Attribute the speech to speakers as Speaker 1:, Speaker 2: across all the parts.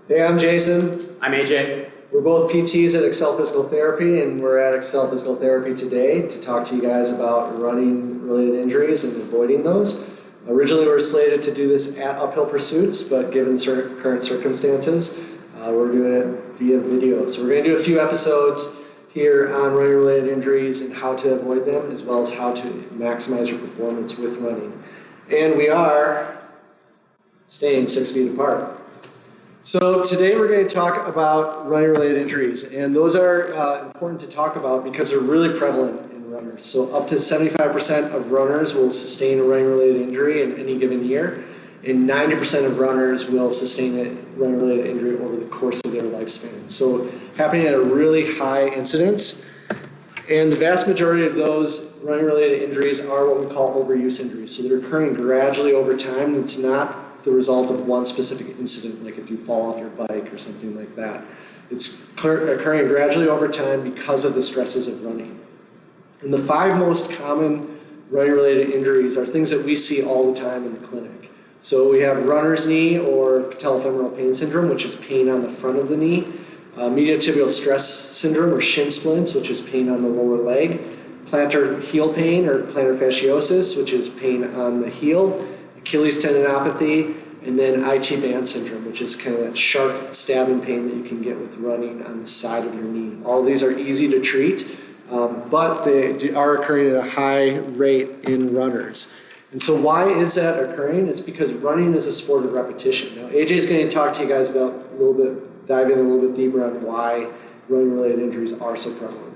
Speaker 1: Hey, I'm Jason.
Speaker 2: I'm AJ.
Speaker 1: We're both PTs at Excel Physical Therapy, and we're at Excel Physical Therapy today to talk to you guys about running-related injuries and avoiding those. Originally, we were slated to do this at Uphill Pursuits, but given current circumstances, we're doing it via video. So we're going to do a few episodes here on running-related injuries and how to avoid them, as well as how to maximize your performance with running. And we are staying 6 feet apart. So today we're going to talk about running-related injuries, and those are important to talk about because they're really prevalent in runners. So up to 75% of runners will sustain a running-related injury in any given year, and 90% of runners will sustain a running-related injury over the course of their lifespan. So happening at a really high incidence, and the vast majority of those running-related injuries are what we call overuse injuries. So they're occurring gradually over time. It's not the result of one specific incident, like if you fall off your bike or something like that. It's occurring gradually over time because of the stresses of running. And the 5 most common running-related injuries are things that we see all the time in the clinic. So we have runner's knee or patellofemoral pain syndrome, which is pain on the front of the knee, medial stress syndrome or shin splints, which is pain on the lower leg, plantar heel pain or plantar fasciosis, which is pain on the heel, Achilles tendinopathy, and then IT band syndrome, which is kind of that sharp stabbing pain that you can get with running on the side of your knee. All of these are easy to treat, but they are occurring at a high rate in runners. And so why is that occurring? It's because running is a sport of repetition. Now, AJ is going to talk to you guys about dive in a little bit deeper on why running-related injuries are so prevalent.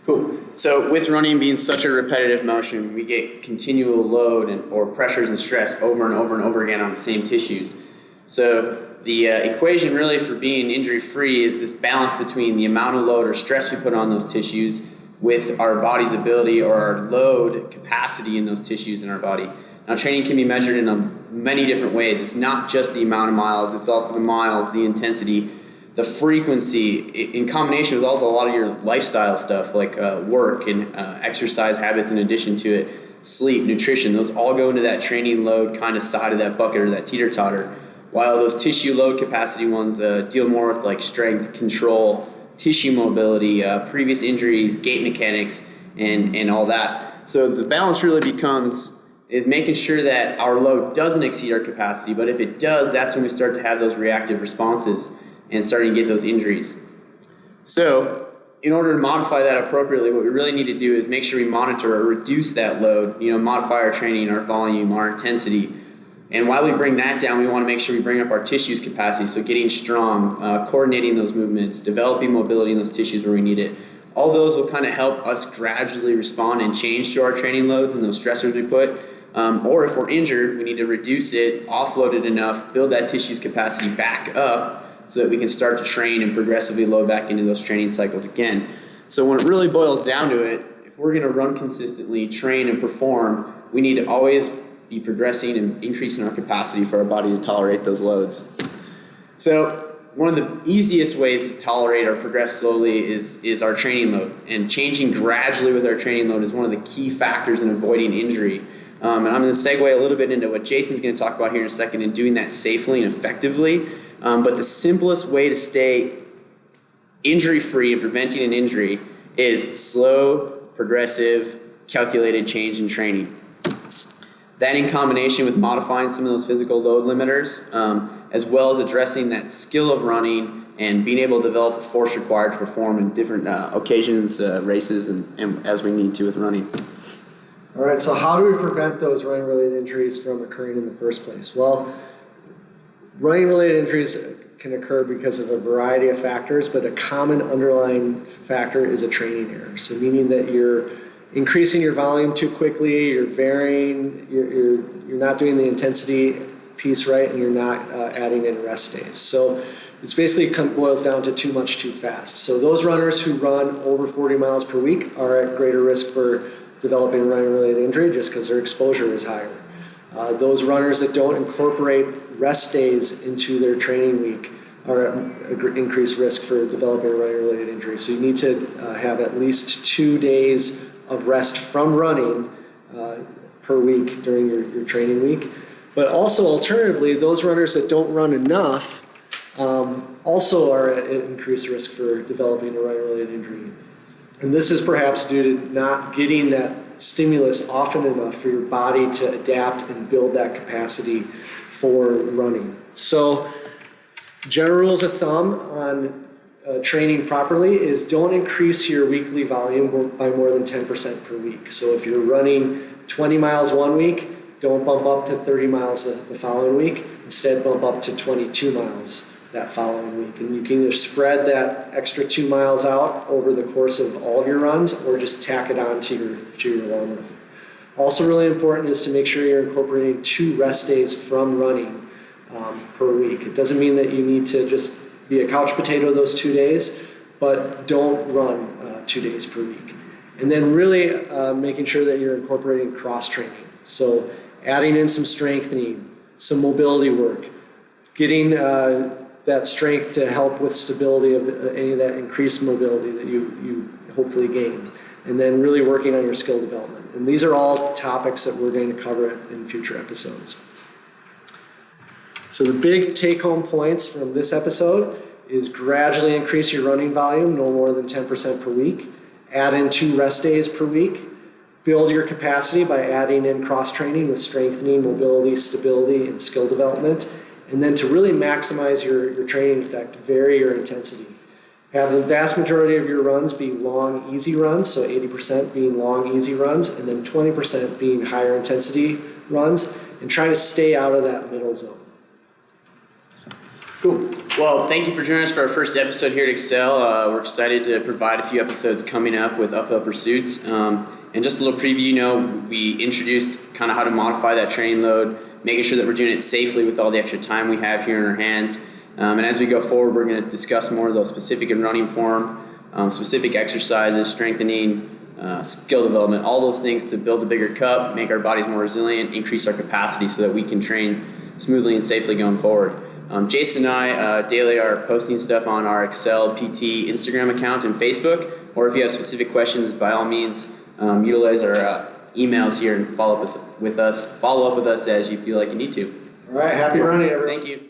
Speaker 2: Cool. So with running being such a repetitive motion, we get continual load or pressures and stress over and over and over again on the same tissues. So the equation really for being injury-free is this balance between the amount of load or stress we put on those tissues with our body's ability or our load capacity in those tissues in our body. Now, training can be measured in many different ways. It's not just the amount of miles, it's also the miles, the intensity, the frequency, in combination with also a lot of your lifestyle stuff like work and exercise habits in addition to it, sleep, nutrition, those all go into that training load kind of side of that bucket or that teeter-totter. While those tissue load capacity ones deal more with like strength, control, tissue mobility, previous injuries, gait mechanics, and all that. So the balance really is making sure that our load doesn't exceed our capacity, but if it does, that's when we start to have those reactive responses and starting to get those injuries. So in order to modify that appropriately, what we really need to do is make sure we monitor or reduce that load, modify our training, our volume, our intensity. And while we bring that down, we want to make sure we bring up our tissues capacity, so getting strong, coordinating those movements, developing mobility in those tissues where we need it. All those will kind of help us gradually respond and change to our training loads and those stressors we put. Or if we're injured, we need to reduce it, offload it enough, build that tissues capacity back up so that we can start to train and progressively load back into those training cycles again. So when it really boils down to it, if we're going to run consistently, train and perform, we need to always be progressing and increasing our capacity for our body to tolerate those loads. So one of the easiest ways to tolerate or progress slowly is our training load. And changing gradually with our training load is one of the key factors in avoiding injury. And I'm going to segue a little bit into what Jason's going to talk about here in a second and doing that safely and effectively. But the simplest way to stay injury-free and preventing an injury is slow, progressive, calculated change in training. That in combination with modifying some of those physical load limiters, as well as addressing that skill of running and being able to develop the force required to perform in different occasions, races, and as we need to with running.
Speaker 1: All right, so how do we prevent those running-related injuries from occurring in the first place? Well, running-related injuries can occur because of a variety of factors, but a common underlying factor is a training error. So meaning that you're increasing your volume too quickly, you're varying, you're not doing the intensity piece right, and you're not adding in rest days. So it's basically boils down to too much too fast. So those runners who run over 40 miles per week are at greater risk for developing a running-related injury just because their exposure is higher. Those runners that don't incorporate rest days into their training week are at increased risk for developing a running-related injury. So you need to have at least 2 days of rest from running per week during your training week. But also, alternatively, those runners that don't run enough also are at increased risk for developing a running-related injury. And this is perhaps due to not getting that stimulus often enough for your body to adapt and build that capacity for running. So, general rules of thumb on training properly is don't increase your weekly volume by more than 10% per week. So if you're running 20 miles one week, don't bump up to 30 miles the following week. Instead, bump up to 22 miles that following week. And you can either spread that extra 2 miles out over the course of all of your runs or just tack it on to your long run. Also really important is to make sure you're incorporating 2 rest days from running per week. It doesn't mean that you need to just be a couch potato those 2 days, but don't run 2 days per week. And then really making sure that you're incorporating cross-training. So adding in some strengthening, some mobility work, getting that strength to help with stability of any of that increased mobility that you hopefully gain. And then really working on your skill development. And these are all topics that we're going to cover in future episodes. So the big take-home points from this episode is gradually increase your running volume, no more than 10% per week. Add in 2 rest days per week. Build your capacity by adding in cross-training with strengthening, mobility, stability, and skill development. And then to really maximize your training effect, vary your intensity. Have the vast majority of your runs be long, easy runs, so 80% being long, easy runs, and then 20% being higher intensity runs, and try to stay out of that middle zone.
Speaker 2: Cool. Well, thank you for joining us for our first episode here at Excel. We're excited to provide a few episodes coming up with uphill pursuits. And just a little preview, we introduced kind of how to modify that training load, making sure that we're doing it safely with all the extra time we have here in our hands. And as we go forward, we're going to discuss more of those specific in running form, specific exercises, strengthening, skill development, all those things to build a bigger cup, make our bodies more resilient, increase our capacity so that we can train smoothly and safely going forward. Jason and I daily are posting stuff on our Excel PT Instagram account and Facebook, or if you have specific questions, by all means, utilize our emails here and follow up with us as you feel like you need to.
Speaker 1: All right, happy running, everyone.
Speaker 2: Thank you.